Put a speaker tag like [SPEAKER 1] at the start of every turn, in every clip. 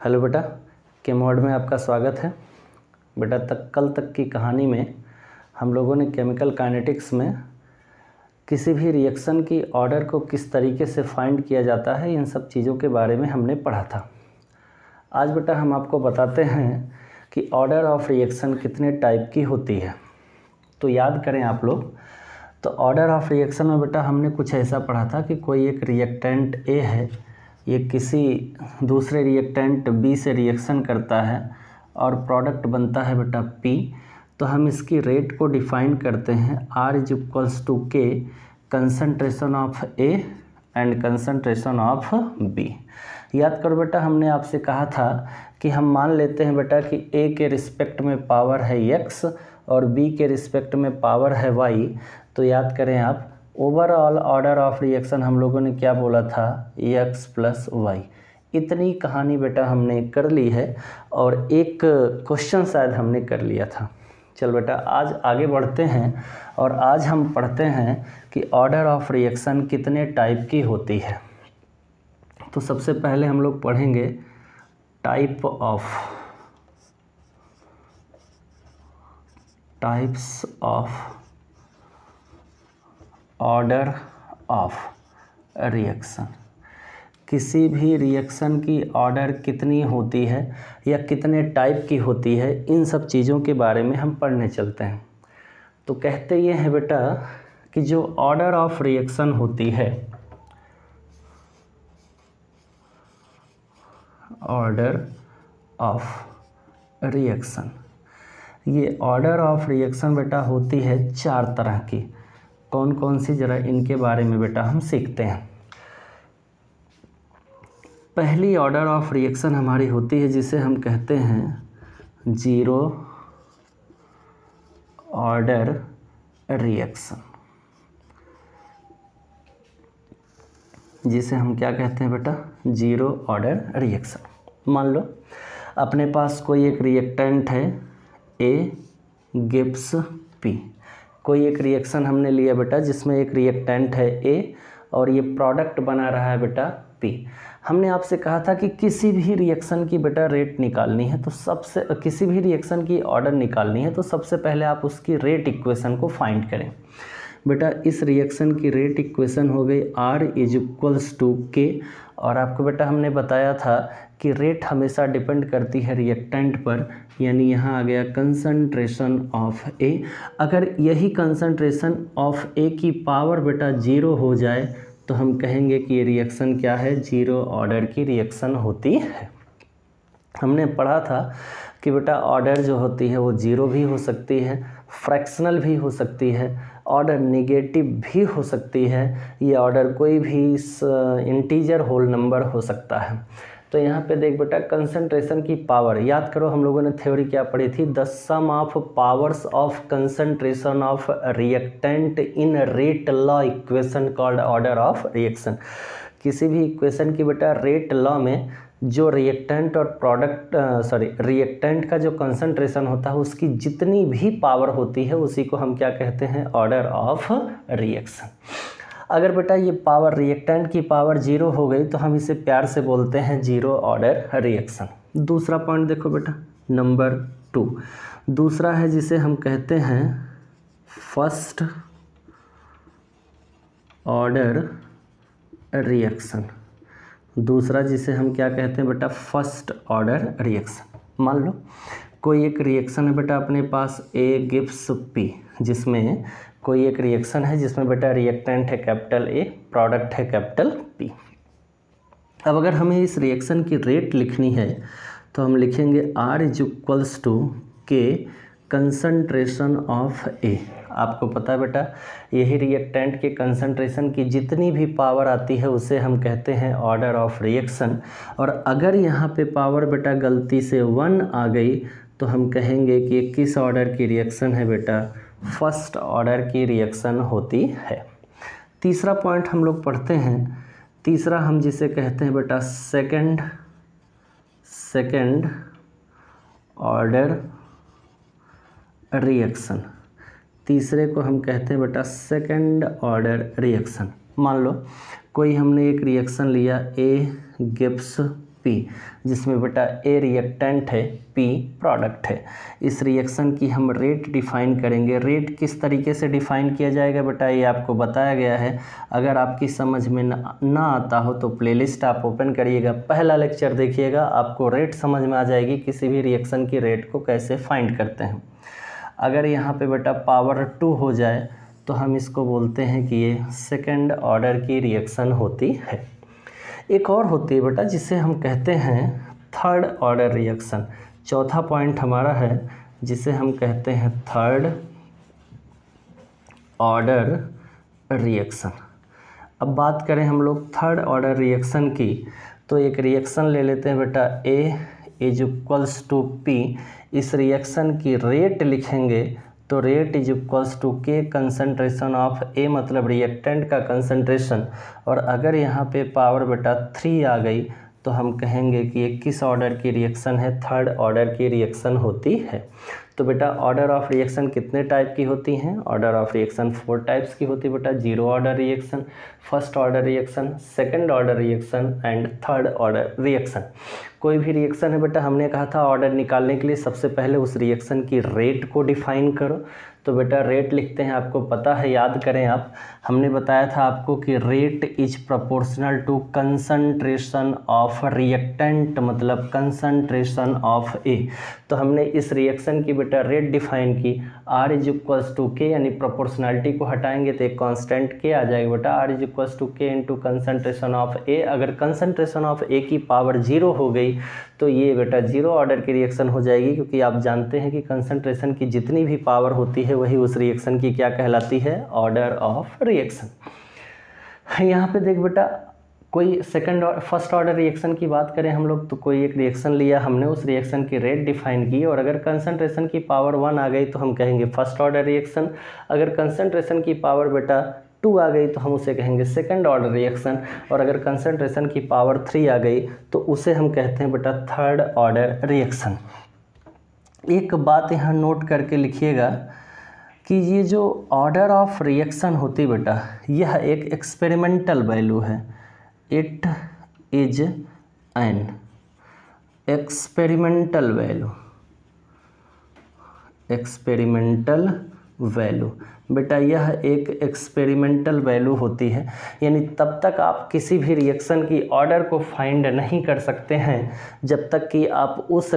[SPEAKER 1] Hello बेटा, के mode में आपका स्वागत है। बेटा कल तक की कहानी में हम लोगों ने केमिकल काइनेटिक्स में किसी भी रिएक्शन की ऑर्डर को किस तरीके से फाइंड किया जाता है, इन सब चीज़ों के बारे में हमने पढ़ा था। आज बेटा हम आपको बताते हैं कि ऑर्डर ऑफ रिएक्शन कितने टाइप की होती है। तो याद करें आप लोग, तो ऑर्डर ऑफ रिएक्शन में बेटा हमने कुछ ऐसा पढ़ा था कि कोई एक रिएक्टेंट ए है, ये किसी दूसरे रिएक्टेंट बी से रिएक्शन करता है और प्रोडक्ट बनता है बेटा पी। तो हम इसकी रेट को डिफाइन करते हैं R = K concentration of A and concentration of B. याद करो बेटा, हमने आपसे कहा था कि हम मान लेते हैं बेटा कि ए के रिस्पेक्ट में पावर है x और बी के रिस्पेक्ट में पावर है y। तो याद करें आप, ओवरऑल ऑर्डर ऑफ रिएक्शन हम लोगों ने क्या बोला था, x + y। इतनी कहानी बेटा हमने कर ली है और एक क्वेश्चन शायद हमने कर लिया था। चल बेटा आज आगे बढ़ते हैं और आज हम पढ़ते हैं कि ऑर्डर ऑफ रिएक्शन कितने टाइप की होती है। तो सबसे पहले हम लोग पढ़ेंगे types of order of reaction. किसी भी रिएक्शन की ऑर्डर कितनी होती है या कितने टाइप की होती है, इन सब चीज़ों के बारे में हम पढ़ने चलते हैं। तो कहते ये हैं बेटा कि जो ऑर्डर ऑफ रिएक्शन होती है, ऑर्डर ऑफ रिएक्शन, ये ऑर्डर ऑफ रिएक्शन बेटा होती है 4 तरह की। कौन कौन सी, जरा इनके बारे में बेटा हम सीखते हैं। पहली ऑर्डर ऑफ रिएक्शन हमारी होती है जिसे हम कहते हैं जीरो ऑर्डर रिएक्शन। जिसे हम क्या कहते हैं बेटा, जीरो ऑर्डर रिएक्शन। मान लो अपने पास कोई एक रिएक्टेंट है A गिव्स P। कोई एक रिएक्शन हमने लिया बेटा जिसमें एक रिएक्टेंट है A और ये प्रोडक्ट बना रहा है बेटा P। हमने आपसे कहा था कि किसी भी रिएक्शन की बेटा रेट निकालनी है, तो सबसे किसी भी रिएक्शन की ऑर्डर निकालनी है तो सबसे पहले आप उसकी रेट इक्वेशन को फाइंड करें। बेटा इस रिएक्शन की रेट इक्वेशन हो गई R = K। और आपको बेटा हमने बताया था कि रेट हमेशा डिपेंड करती है रिएक्टेंट पर, यानी यहाँ आ गया कंसंट्रेशन ऑफ A। अगर यही कंसंट्रेशन ऑफ A की पावर बेटा 0 हो जाए तो हम कहेंगे कि ये रिएक्शन क्या है, जीरो ऑर्डर की रिएक्शन होती है। हमने पढ़ा था कि बेटा ऑर्डर जो होती है वो जीरो भी हो सकती है, फ्रैक्शनल भी हो सकती है, ऑर्डर नेगेटिव भी हो सकती है, ये ऑर्डर कोई भी इंटीजर होल नंबर हो सकता है। तो यहाँ पे देख बेटा कंसंट्रेशन की पावर, याद करो हम लोगों ने थ्योरी क्या पढ़ी थी, the sum of powers of concentration of reactant in rate law equation called order of reaction. किसी भी इक्वेशन की बेटा रेट लॉ में जो रिएक्टेंट और रिएक्टेंट का जो कंसंट्रेशन होता है उसकी जितनी भी पावर होती है उसी को हम क्या कहते हैं, ऑर्डर ऑफ रिएक्शन। अगर बेटा ये पावर रिएक्टेंट की पावर 0 हो गई तो हम इसे प्यार से बोलते हैं जीरो ऑर्डर रिएक्शन। दूसरा पॉइंट देखो बेटा, नंबर 2 दूसरा है जिसे हम कहते हैं फर्स्ट ऑर्डर रिएक्शन। दूसरा जिसे हम क्या कहते हैं बेटा, फर्स्ट ऑर्डर रिएक्शन। मान लो कोई एक रिएक्शन है बेटा अपने पास A गिव्स P, जिसमें कोई एक रिएक्शन है जिसमें बेटा रिएक्टेंट है कैपिटल A, प्रोडक्ट है कैपिटल P। अब अगर हमें इस रिएक्शन की रेट लिखनी है तो हम लिखेंगे R = K concentration of A। आपको पता है बेटा यही रिएक्टेंट के कंसंट्रेशन की जितनी भी पावर आती है उसे हम कहते हैं ऑर्डर ऑफ रिएक्शन। और अगर यहाँ पे पावर बेटा गलती से 1 आ गई तो हम कहेंगे कि ये किस ऑर्डर की रिएक्शन है बेटा, फर्स्ट ऑर्डर की रिएक्शन होती है। तीसरा पॉइंट हम लोग पढ़ते हैं, तीसरा हम जिसे कहते हैं बेटा सेकंड ऑर्डर रिएक्शन। तीसरे को हम कहते हैं बेटा सेकंड ऑर्डर रिएक्शन। मान लो कोई हमने एक रिएक्शन लिया A गिव्स P, जिसमें बेटा A रिएक्टेंट है, P प्रोडक्ट है। इस रिएक्शन की हम रेट डिफाइन करेंगे। रेट किस तरीके से डिफाइन किया जाएगा बेटा, ये आपको बताया गया है। अगर आपकी समझ में ना आता हो तो प्लेलिस्ट आप ओपन करिएगा, पहला लेक्चर देखिएगा, आपको रेट समझ में आ जाएगी, किसी भी रिएक्शन की रेट को कैसे फाइंड करते हैं। अगर यहाँ पे बेटा पावर 2 हो जाए तो हम इसको बोलते हैं कि ये सेकंड ऑर्डर की रिएक्शन होती है। एक और होती है बेटा जिसे हम कहते हैं थर्ड ऑर्डर रिएक्शन। चौथा पॉइंट हमारा है जिसे हम कहते हैं थर्ड ऑर्डर रिएक्शन। अब बात करें हम लोग थर्ड ऑर्डर रिएक्शन की, तो एक रिएक्शन ले लेते हैं बेटा A is equals to P। इस रिएक्शन की रेट लिखेंगे तो rate is equals to K concentration of A, मतलब रिएक्टेंट का कंसंट्रेशन। और अगर यहाँ पे पावर बेटा 3 आ गई तो हम कहेंगे कि ये किस ऑर्डर की रिएक्शन है, थर्ड ऑर्डर की रिएक्शन होती है। तो बेटा ऑर्डर ऑफ रिएक्शन कितने टाइप की होती हैं? ऑर्डर ऑफ रिएक्शन 4 टाइप्स की होती है बेटा। Zero order reaction, first order reaction, second order reaction and third order reaction. कोई भी रिएक्शन है बेटा, हमने कहा था ऑर्डर निकालने के लिए सबसे पहले उस रिएक्शन की रेट को डिफाइन करो। तो बेटा रेट लिखते हैं, आपको पता है, याद करें आप, हमने बताया था आपको कि rate is proportional to concentration of reactant, मतलब कंसंट्रेशन ऑफ A। तो हमने इस रिएक्शन की बेटा रेट डिफाइन की, R is equals to K, यानी प्रोपोर्शनलिटी को हटाएंगे तो एक कांस्टेंट K आ जाएगा बेटा। R is equals to K into concentration of A। अगर कंसंट्रेशन ऑफ A की पावर 0 हो गई तो ये बेटा जीरो ऑर्डर की रिएक्शन हो जाएगी, क्योंकि आप जानते हैं कि कंसंट्रेशन की जितनी भी पावर होती है वही उस रिएक्शन की क्या कहलाती है, ऑर्डर ऑफ रिएक्शन। यहाँ पे देख बेटा, कोई सेकंड और फर्स्ट ऑर्डर रिएक्शन की बात करें हम लोग, तो कोई एक रिएक्शन लिया हमने, उस रिएक्शन की रेट डिफाइन की, और अगर कंसंट्रेशन की पावर 1 आ गई तो हम कहेंगे फर्स्ट ऑर्डर रिएक्शन। अगर कंसंट्रेशन की पावर बेटा 2 आ गई तो हम उसे कहेंगे सेकंड ऑर्डर रिएक्शन, और अगर कंसंट्रेशन की पावर 3 आ गई तो उसे हम कहते हैं बेटा थर्ड ऑर्डर रिएक्शन। एक बात यहाँ नोट करके लिखिएगा कि ये जो ऑर्डर ऑफ रिएक्शन होती बेटा, यह एक एक्सपेरिमेंटल वैल्यू है। It is an experimental value, experimental value बेटा, यह एक एक्सपेरिमेंटल वैल्यू होती है। यानी तब तक आप किसी भी रिएक्शन की ऑर्डर को फाइंड नहीं कर सकते हैं जब तक कि आप उस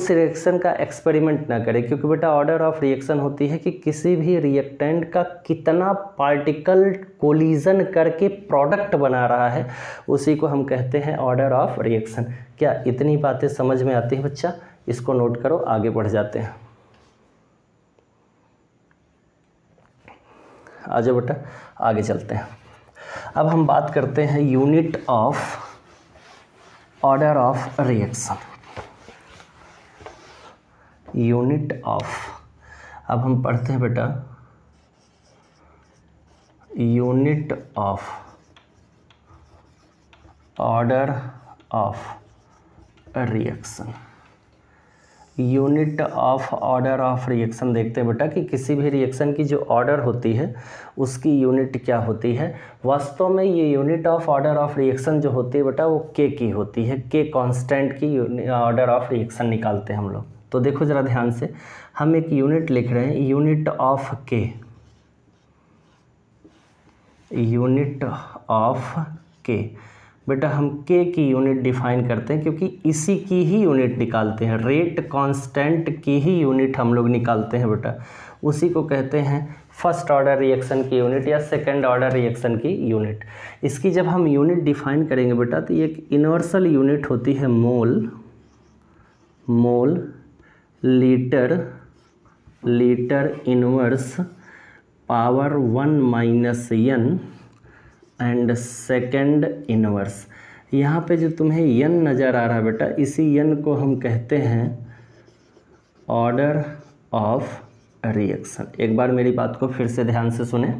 [SPEAKER 1] रिएक्शन का एक्सपेरिमेंट ना करें, क्योंकि बेटा ऑर्डर ऑफ रिएक्शन होती है कि किसी भी रिएक्टेंट का कितना पार्टिकल कोलिजन करके प्रोडक्ट बना रहा है, उसी को हम कहते हैं ऑर्डर ऑफ रिएक्शन। क्या इतनी बातें समझ में आती है बच्चा? इसको नोट करो, आगे बढ़ जाते हैं। आ जाओ बेटा, आगे चलते हैं। अब हम बात करते हैं unit of order of reaction. Unit of, अब हम पढ़ते हैं बेटा unit of order of reaction. Unit of order of reaction देखते हैं बेटा कि किसी भी रिएक्शन की जो ऑर्डर होती है उसकी यूनिट क्या होती है। वास्तव में ये unit of order of reaction जो होती है बेटा वो K की होती है। K कांस्टेंट की ऑर्डर ऑफ रिएक्शन निकालते हैं हम लोग। तो देखो ज़रा ध्यान से, हम एक यूनिट लिख रहे हैं, unit of K, unit of K। बेटा हम K की यूनिट डिफाइन करते हैं क्योंकि इसी की ही यूनिट निकालते हैं, रेट कांस्टेंट की ही यूनिट हम लोग निकालते हैं बेटा। उसी को कहते हैं फर्स्ट ऑर्डर रिएक्शन की यूनिट या सेकंड ऑर्डर रिएक्शन की यूनिट। इसकी जब हम यूनिट डिफाइन करेंगे बेटा तो ये एक यूनिवर्सल यूनिट होती है, mole, mole litre, litre inverse power 1 minus n and second inverse. यहाँ पे जो तुम्हें n नज़र आ रहा है बेटा, इसी n को हम कहते हैं ऑर्डर ऑफ रिएक्शन। एक बार मेरी बात को फिर से ध्यान से सुने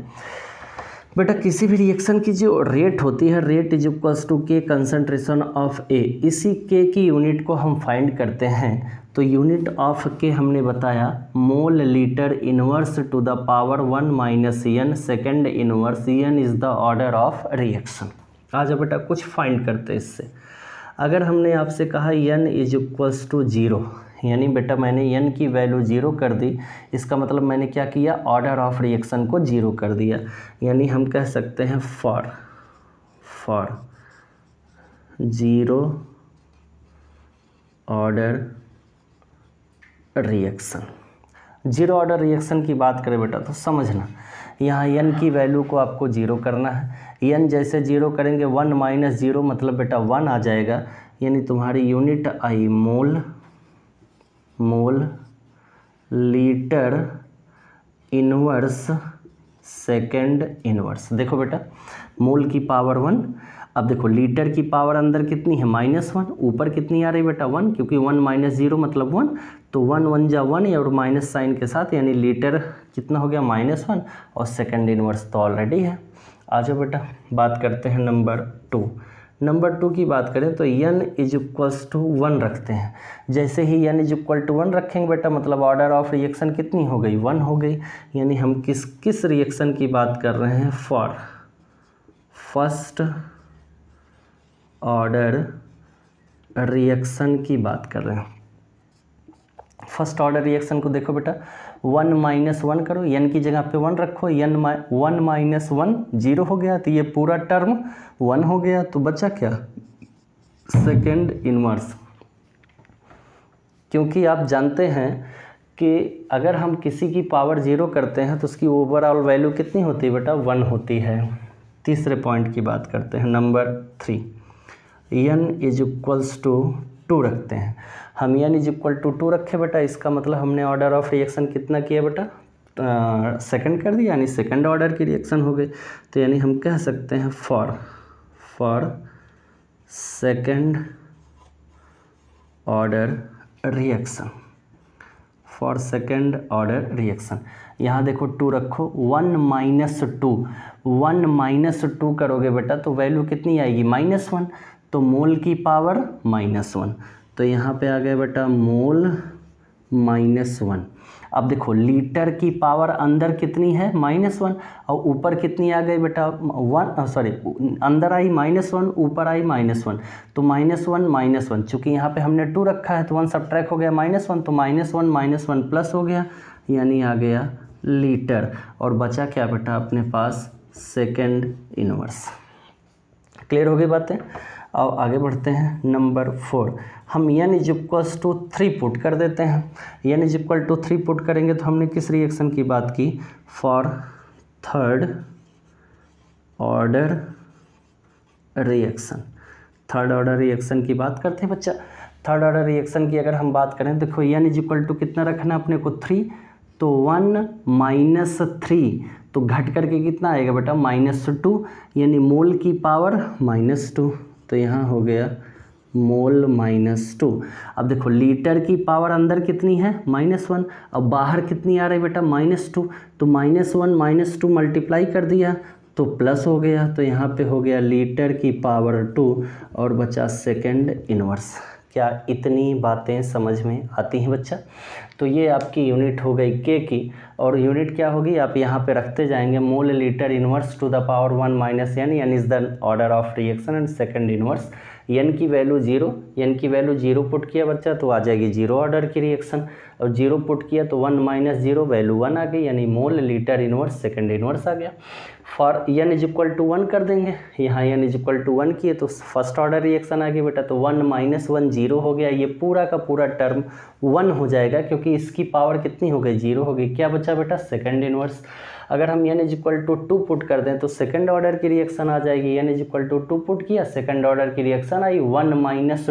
[SPEAKER 1] बेटा, किसी भी रिएक्शन की जो रेट होती है, rate is equals to K concentration of A, इसी K की यूनिट को हम फाइंड करते हैं। तो यूनिट ऑफ K हमने बताया mole litre inverse to the power 1 minus n second inverse, n is the order of reaction. आ जाओ बेटा कुछ फाइंड करते हैं इससे। अगर हमने आपसे कहा n इज इक्वल्स टू 0, यानी बेटा मैंने n की वैल्यू 0 कर दी, इसका मतलब मैंने क्या किया, ऑर्डर ऑफ रिएक्शन को 0 कर दिया। यानी हम कह सकते हैं for 0 order reaction. 0 order reaction की बात करें बेटा तो समझना, यहाँ n की वैल्यू को आपको 0 करना है। n जैसे 0 करेंगे 1 माइनस 0 मतलब बेटा 1 आ जाएगा, यानी तुम्हारी यूनिट आई mole litre inverse second inverse. देखो बेटा मोल की पावर 1, अब देखो लीटर की पावर अंदर कितनी है -1, ऊपर कितनी आ रही बेटा 1, क्योंकि 1 माइनस 0 मतलब 1, तो 1 1 जा 1 और माइनस साइन के साथ, यानी लीटर कितना हो गया -1 और सेकंड इनवर्स तो ऑलरेडी है। आ जाओ बेटा बात करते हैं नंबर 2। नंबर 2 की बात करें तो n इज इक्वल्स टू 1 रखते हैं। जैसे ही n इज इक्वल टू 1 रखेंगे बेटा मतलब ऑर्डर ऑफ रिएक्शन कितनी हो गई, 1 हो गई। यानी हम किस रिएक्शन की बात कर रहे हैं, फॉर फर्स्ट ऑर्डर रिएक्शन की बात कर रहे हैं। फर्स्ट ऑर्डर रिएक्शन को देखो बेटा 1 माइनस 1 करो, n की जगह पे 1 रखो, 1 माइनस 1 0 हो गया, तो ये पूरा टर्म 1 हो गया, तो बचा क्या, सेकेंड इनवर्स। क्योंकि आप जानते हैं कि अगर हम किसी की पावर 0 करते हैं तो उसकी ओवरऑल वैल्यू कितनी होती है बेटा, 1 होती है। तीसरे पॉइंट की बात करते हैं number 3, n is equals to 2 रखते हैं। हम n इज इक्वल टू 2 रखे बेटा, इसका मतलब हमने ऑर्डर ऑफ रिएक्शन कितना किया बेटा, सेकंड कर दिया, यानी सेकंड ऑर्डर की रिएक्शन हो गई। तो यानी हम कह सकते हैं for second order reaction, for second order reaction. यहाँ देखो 2 रखो, 1 माइनस 2 करोगे बेटा तो वैल्यू कितनी आएगी, -1, तो मोल की पावर -1, तो यहाँ पे आ गया बेटा मोल -1। अब देखो लीटर की पावर अंदर कितनी है, -1, और ऊपर कितनी आ गई बेटा, अंदर आई -1, ऊपर आई -1, तो -1 चूँकि यहाँ पे हमने 2 रखा है तो 1 सब्ट्रैक्ट हो गया -1, तो -1 प्लस हो गया, यानी आ गया लीटर, और बचा क्या बेटा अपने पास, सेकेंड इनवर्स। क्लियर हो गई बातें। अब आगे बढ़ते हैं नंबर 4। हम n is equals to 3 put कर देते हैं। n is equal to 3 put करेंगे तो हमने किस रिएक्शन की बात की, for third order reaction. Third order reaction की बात करते हैं बच्चा। थर्ड ऑर्डर रिएक्शन की अगर हम बात करें, देखो n इज इक्वल टू कितना रखना अपने को, 3, तो 1 माइनस 3, तो घट करके कितना आएगा बेटा, -2, यानी मोल की पावर -2, तो यहाँ हो गया मोल -2। अब देखो लीटर की पावर अंदर कितनी है, -1, अब बाहर कितनी आ रही है बेटा, -2, तो -1 -2 मल्टीप्लाई कर दिया तो प्लस हो गया, तो यहाँ पे हो गया लीटर की पावर 2 और बचा सेकेंड इनवर्स। क्या इतनी बातें समझ में आती हैं बच्चा? तो ये आपकी यूनिट हो गई के की, और यूनिट क्या होगी आप यहाँ पे रखते जाएंगे, मोल litre inverse to the power 1 minus n is the order of reaction and second inverse. n की वैल्यू 0 पुट किया बच्चा तो आ जाएगी 0 ऑर्डर की रिएक्शन, और 0 पुट किया तो 1 माइनस 0 वैल्यू 1 आ गई, यानी mole litre inverse second inverse आ गया। For n is equal to 1 कर देंगे, यहाँ n इज इक्वल टू 1 किए तो फर्स्ट ऑर्डर रिएक्शन आ गई बेटा, तो 1 माइनस 1 0 हो गया, ये पूरा का पूरा टर्म 1 हो जाएगा क्योंकि इसकी पावर कितनी हो गई, 0 हो गई। क्या बचा बेटा, सेकंड इनवर्स। अगर हम n is equal to 2 put कर दें तो सेकंड ऑर्डर की रिएक्शन आ जाएगी, n is equal to 2 put किया, सेकंड ऑर्डर की रिएक्शन आई 1 माइनस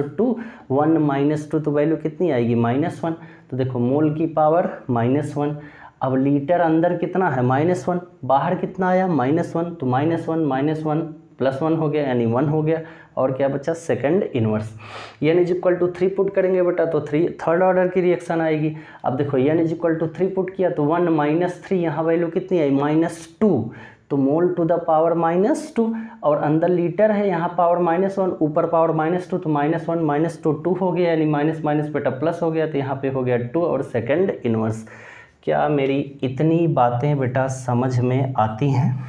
[SPEAKER 1] 2, तो वैल्यू कितनी आएगी, -1, तो देखो मोल की पावर -1। अब लीटर अंदर कितना है, -1, बाहर कितना आया, -1, तो -1 प्लस 1 हो गया, यानी 1 हो गया, और क्या बचा, second inverse. n is equal to 3 put करेंगे बेटा तो थर्ड ऑर्डर की रिएक्शन आएगी। अब देखो n is equal to 3 put किया तो 1 माइनस 3, यहाँ वैल्यू कितनी आई, -2, तो मोल टू द पावर -2, और अंदर लीटर है, यहाँ पावर -1, ऊपर पावर -2, तो -1 -2 2 हो गया, यानी माइनस बेटा प्लस हो गया, तो यहाँ पे हो गया 2 और सेकंड इनवर्स। क्या मेरी इतनी बातें बेटा समझ में आती हैं,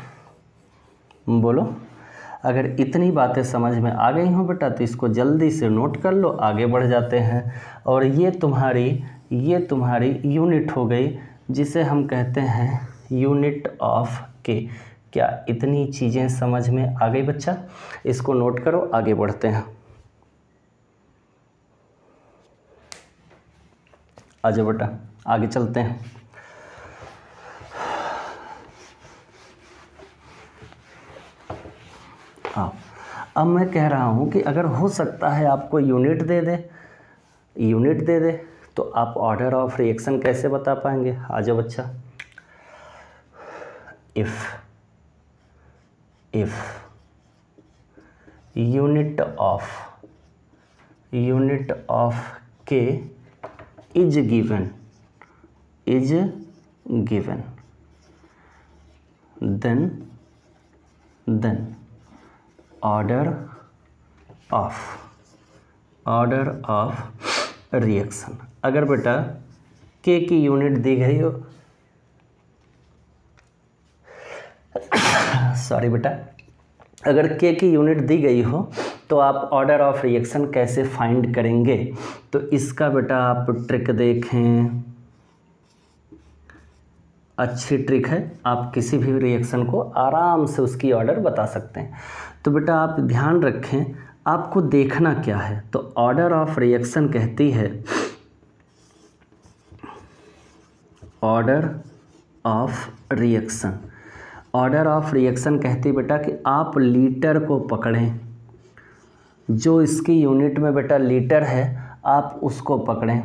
[SPEAKER 1] बोलो? अगर इतनी बातें समझ में आ गई हों बेटा तो इसको जल्दी से नोट कर लो, आगे बढ़ जाते हैं। और ये तुम्हारी यूनिट हो गई, जिसे हम कहते हैं यूनिट ऑफ के। क्या इतनी चीज़ें समझ में आ गई बच्चा? इसको नोट करो, आगे बढ़ते हैं। आ जाओ बेटा, आगे चलते हैं। हाँ, अब मैं कह रहा हूँ कि अगर हो सकता है आपको यूनिट दे दे तो आप ऑर्डर ऑफ रिएक्शन कैसे बता पाएंगे? आ जाओ बच्चा। इफ यूनिट ऑफ के is given then order of reaction. अगर बेटा के की यूनिट दी गई हो, सॉरी बेटा, अगर के की यूनिट दी गई हो तो आप ऑर्डर ऑफ रिएक्शन कैसे फाइंड करेंगे? तो इसका बेटा आप ट्रिक देखें, अच्छी ट्रिक है। आप किसी भी रिएक्शन को आराम से उसकी ऑर्डर बता सकते हैं। तो बेटा आप ध्यान रखें, आपको देखना क्या है। तो ऑर्डर ऑफ रिएक्शन कहती है, ऑर्डर ऑफ रिएक्शन कहती है बेटा कि आप लीटर को पकड़ें, जो इसकी यूनिट में बेटा लीटर है आप उसको पकड़ें,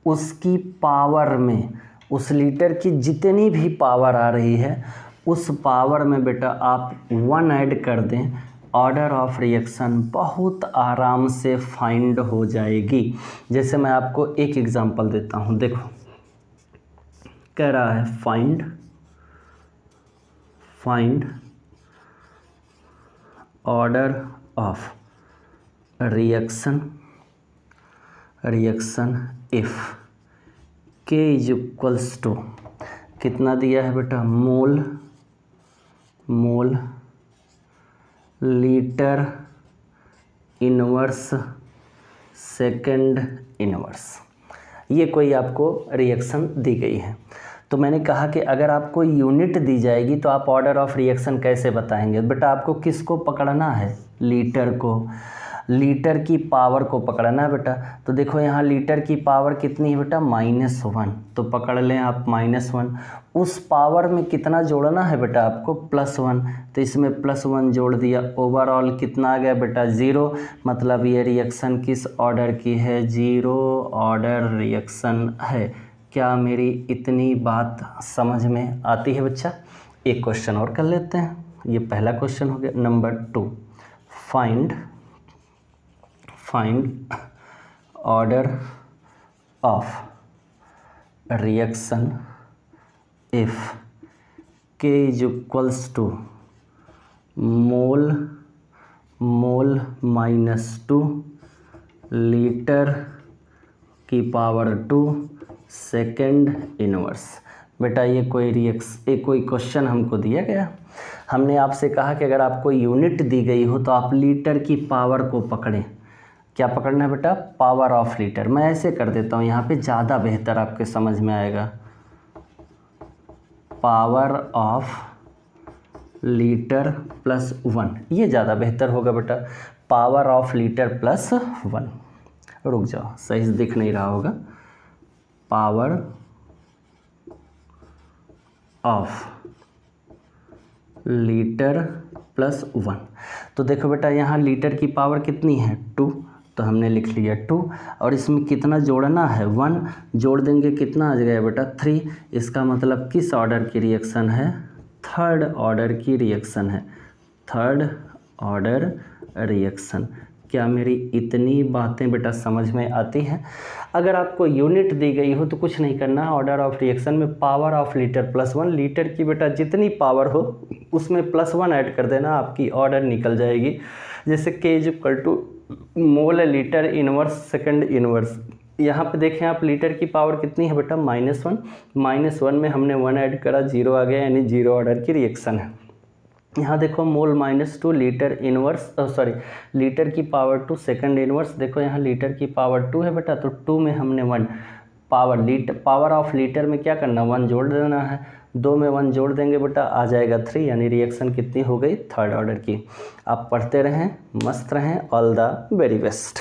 [SPEAKER 1] उसकी पावर में, उस लीटर की जितनी भी पावर आ रही है उस पावर में बेटा आप 1 ऐड कर दें, ऑर्डर ऑफ रिएक्शन बहुत आराम से फाइंड हो जाएगी। जैसे मैं आपको एक एग्जांपल देता हूँ, देखो कह रहा है find order of reaction if K is equals to, कितना दिया है बेटा, मोल लीटर इनवर्स सेकंड इनवर्स। ये कोई आपको रिएक्शन दी गई है। तो मैंने कहा कि अगर आपको यूनिट दी जाएगी तो आप ऑर्डर ऑफ रिएक्शन कैसे बताएंगे? बेटा आपको किसको पकड़ना है? लीटर को, लीटर की पावर को पकड़ना है बेटा। तो देखो यहाँ लीटर की पावर कितनी है बेटा, -1। तो पकड़ लें आप -1। उस पावर में कितना जोड़ना है बेटा आपको, +1। तो इसमें +1 जोड़ दिया, ओवरऑल कितना आ गया बेटा, 0। मतलब ये रिएक्शन किस ऑर्डर की है, 0 ऑर्डर रिएक्शन है। क्या मेरी इतनी बात समझ में आती है बच्चा? एक क्वेश्चन और कर लेते हैं। ये पहला क्वेश्चन हो गया। Number 2, find order of reaction if K is equals to mole -2 litre की पावर 2 सेकंड इनवर्स। बेटा ये कोई क्वेश्चन हमको दिया गया, हमने आपसे कहा कि अगर आपको यूनिट दी गई हो तो आप लीटर की पावर को पकड़ें। क्या पकड़ना है बेटा, पावर ऑफ लीटर। मैं ऐसे कर देता हूँ, यहाँ पे ज़्यादा बेहतर आपके समझ में आएगा। पावर ऑफ लीटर +1, ये ज़्यादा बेहतर होगा बेटा। पावर ऑफ लीटर +1, रुक जाओ सही से दिख नहीं रहा होगा। Power of litre +1। तो देखो बेटा यहाँ लीटर की पावर कितनी है, 2। तो हमने लिख लिया 2, और इसमें कितना जोड़ना है, 1 जोड़ देंगे, कितना आ जाएगा बेटा, 3। इसका मतलब किस ऑर्डर की रिएक्शन है, थर्ड ऑर्डर की रिएक्शन है, थर्ड ऑर्डर रिएक्शन। क्या मेरी इतनी बातें बेटा समझ में आती हैं? अगर आपको यूनिट दी गई हो तो कुछ नहीं करना, ऑर्डर ऑफ रिएक्शन में पावर ऑफ लीटर +1, लीटर की बेटा जितनी पावर हो उसमें +1 ऐड कर देना, आपकी ऑर्डर निकल जाएगी। जैसे K is equal to mole litre inverse second inverse. यहाँ पे देखें आप, लीटर की पावर कितनी है बेटा, -1 में हमने 1 ऐड करा, 0 आ गया, यानी 0 ऑर्डर की रिएक्शन है। यहाँ देखो मोल -2 लीटर इनवर्स लीटर की पावर 2 सेकंड इनवर्स। देखो यहाँ लीटर की पावर 2 है बेटा, तो 2 में हमने 1 पावर ऑफ लीटर में क्या करना, 1 जोड़ देना है। 2 में 1 जोड़ देंगे बेटा, आ जाएगा 3, यानी रिएक्शन कितनी हो गई, थर्ड ऑर्डर की। आप पढ़ते रहें, मस्त रहें। All the very best.